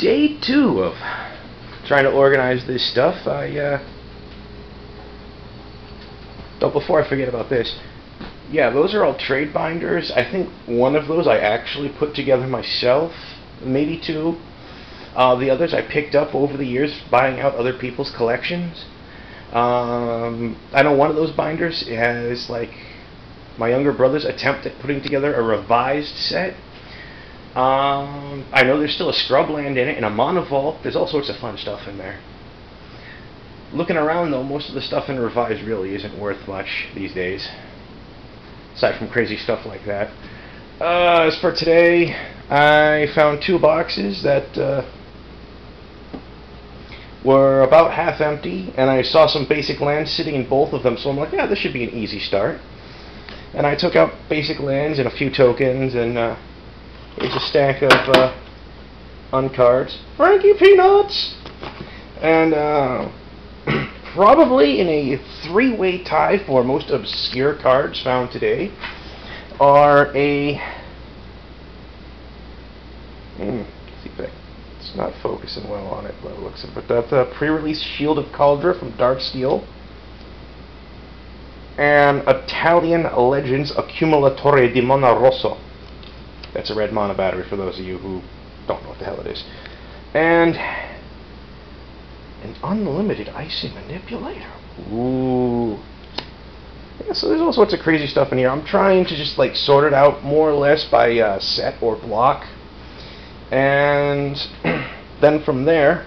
day 2 of trying to organize this stuff. Before I forget about this, yeah, those are all trade binders. I think one of those I actually put together myself, maybe 2. The others I picked up over the years buying out other people's collections. I know one of those binders has like my younger brother's attempt at putting together a revised set. I know there's still a Scrubland in it and a Monovolt. There's all sorts of fun stuff in there. Looking around though, most of the stuff in revised really isn't worth much these days, aside from crazy stuff like that. As for today, I found 2 boxes that were about half empty, and I saw some basic lands sitting in both of them, so I'm like, yeah, this should be an easy start. And I took out basic lands and a few tokens, and here's a stack of uncards. Frankie Peanuts! And probably in a 3-way tie for most obscure cards found today are a... see if it's not focusing well on it by the looks of it, but that's a pre-release Shield of Caldra from Darksteel, and Italian Legends Accumulatore di Mana Rosso. That's a red mana battery for those of you who don't know what the hell it is. And an unlimited Icy Manipulator. Ooh. Yeah, so there's all sorts of crazy stuff in here. I'm trying to just like sort it out more or less by set or block. And then from there,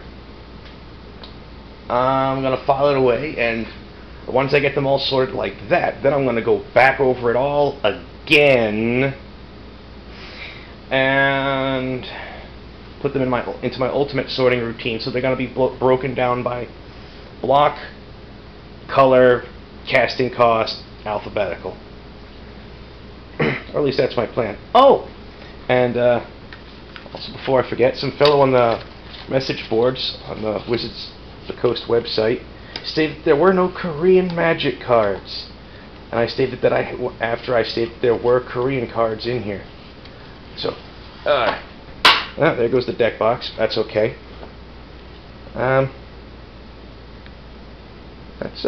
I'm going to file it away. And once I get them all sorted like that, then I'm going to go back over it all again and put them into my ultimate sorting routine. So they're going to be broken down by block, color, casting cost, alphabetical. Or at least that's my plan. Oh! And also, before I forget, some fellow on the message boards on the Wizards of the Coast website stated that there were no Korean Magic cards. And I stated that after I stated there were Korean cards in here. So, there goes the deck box. That's okay. It's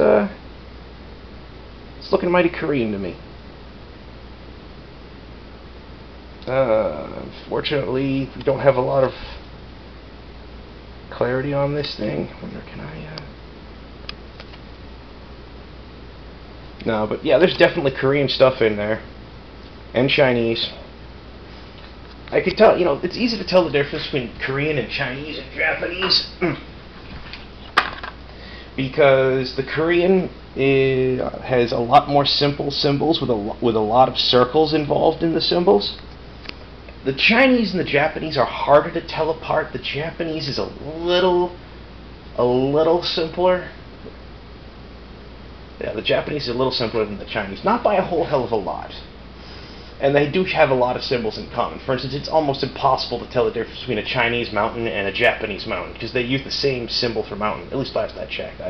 looking mighty Korean to me. Unfortunately, we don't have a lot of clarity on this thing. I wonder, can I... No, but yeah, there's definitely Korean stuff in there. And Chinese. I could tell, it's easy to tell the difference between Korean and Chinese and Japanese. Because the Korean has a lot more simple symbols with a lot of circles involved in the symbols. The Chinese and the Japanese are harder to tell apart. The Japanese is a little simpler. Yeah, the Japanese is a little simpler than the Chinese. Not by a whole hell of a lot. And they do have a lot of symbols in common. For instance, it's almost impossible to tell the difference between a Chinese mountain and a Japanese mountain, because they use the same symbol for mountain, at least last I checked.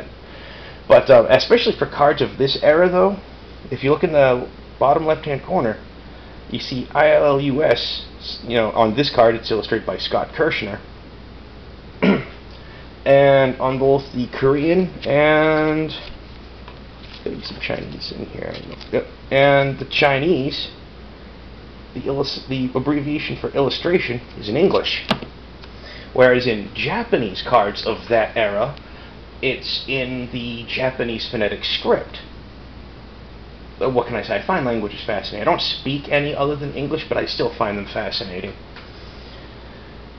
But especially for cards of this era, though, if you look in the bottom left-hand corner, you see ILLUS. On this card, it's illustrated by Scott Kirshner. And on both the Korean and... There's going to be some Chinese in here. Yep. And the Chinese... The abbreviation for illustration is in English, whereas in Japanese cards of that era, it's in the Japanese phonetic script. What can I say? I find languages fascinating. I don't speak any other than English, but I still find them fascinating.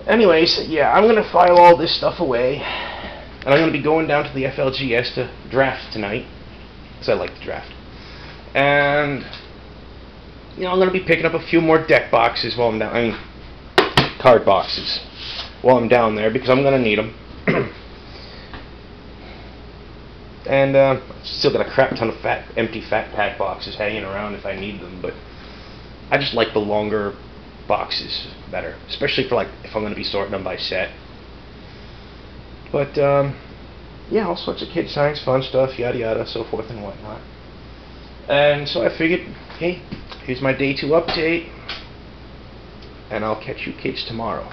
Anyways, yeah, I'm going to file all this stuff away, and I'm going to be going down to the FLGS to draft tonight, because I like to draft. And... I'm going to be picking up a few more deck boxes while I'm down. Card boxes while I'm down there, because I'm going to need them. And still got a crap ton of empty fat pack boxes hanging around if I need them, but I just like the longer boxes better, especially for if I'm going to be sorting them by set. But yeah, all sorts of kid science, fun stuff, yada yada, so forth and whatnot. And so I figured, hey, here's my day 2 update, and I'll catch you kids tomorrow.